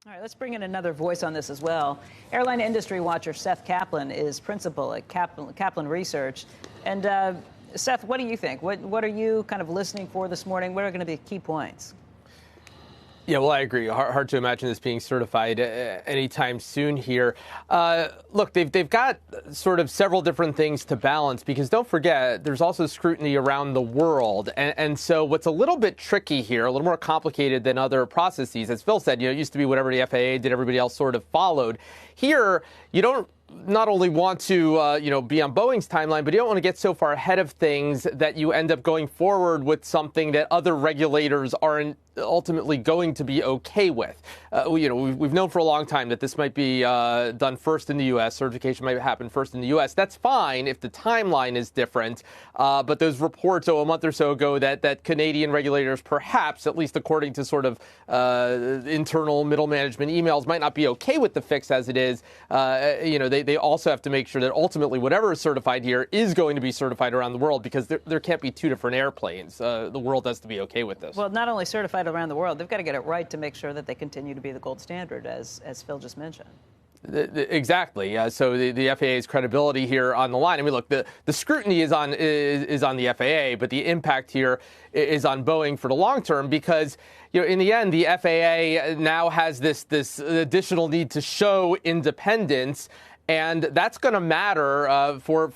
All right, let's bring in another voice on this as well. Airline industry watcher Seth Kaplan is principal at Kaplan Research. And Seth, what do you think? What are you kind of listening for this morning? What are going to be key points? Yeah, well, I agree. Hard to imagine this being certified anytime soon here. Look, they've got sort of several different things to balance because don't forget, there's also scrutiny around the world. And so what's a little bit tricky here, a little more complicated than other processes, as Phil said, it used to be whatever the FAA did, everybody else sort of followed. Here, you don't not only want to, be on Boeing's timeline, but you don't want to get so far ahead of things that you end up going forward with something that other regulators aren't ultimately going to be okay with. We've known for a long time that this might be done first in the U.S. Certification might happen first in the U.S. That's fine if the timeline is different. But those reports a month or so ago that Canadian regulators, perhaps, at least according to sort of internal middle management emails, might not be okay with the fix as it is. They also have to make sure that ultimately whatever is certified here is going to be certified around the world because there can't be two different airplanes. The world has to be okay with this. Well, not only certified around the world, they've got to get it right to make sure that they continue to be the gold standard, as Phil just mentioned. Exactly. So the FAA's credibility here on the line. I mean, look, the scrutiny is on the FAA, but the impact here is on Boeing for the long term because, in the end, the FAA now has this additional need to show independence. And that's going to matter for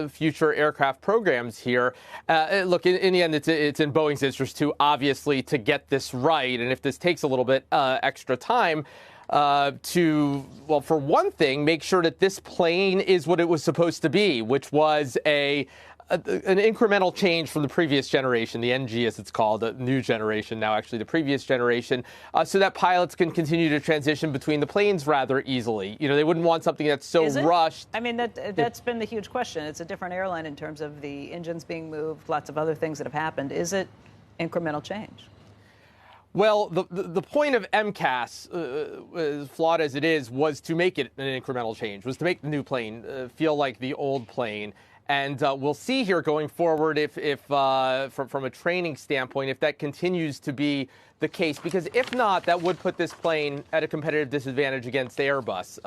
future aircraft programs here. Look, in the end, it's in Boeing's interest to obviously to get this right. And if this takes a little bit extra time, for one thing, make sure that this plane is what it was supposed to be, which was an incremental change from the previous generation, the NG as it's called, the new generation, now actually the previous generation, so that pilots can continue to transition between the planes rather easily. They wouldn't want something that's so rushed. I mean, that's been the huge question. It's a different airline in terms of the engines being moved, lots of other things that have happened. Is it incremental change? Well, the point of MCAS, as flawed as it is, was to make it an incremental change, was to make the new plane feel like the old plane. And we'll see here going forward if from a training standpoint, if that continues to be the case. Because if not, that would put this plane at a competitive disadvantage against Airbus,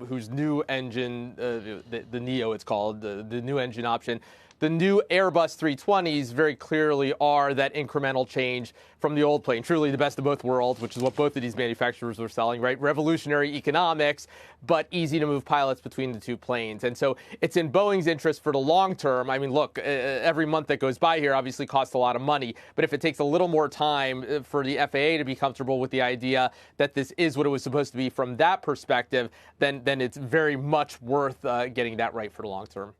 whose new engine, the Neo it's called, the new engine option. The new Airbus 320s very clearly are that incremental change from the old plane. Truly the best of both worlds, which is what both of these manufacturers were selling, right? Revolutionary economics, but easy to move pilots between the two planes. And so it's in Boeing's interest for the long term. I mean, look, every month that goes by here obviously costs a lot of money. But if it takes a little more time for the FAA to be comfortable with the idea that this is what it was supposed to be from that perspective, then it's very much worth getting that right for the long term.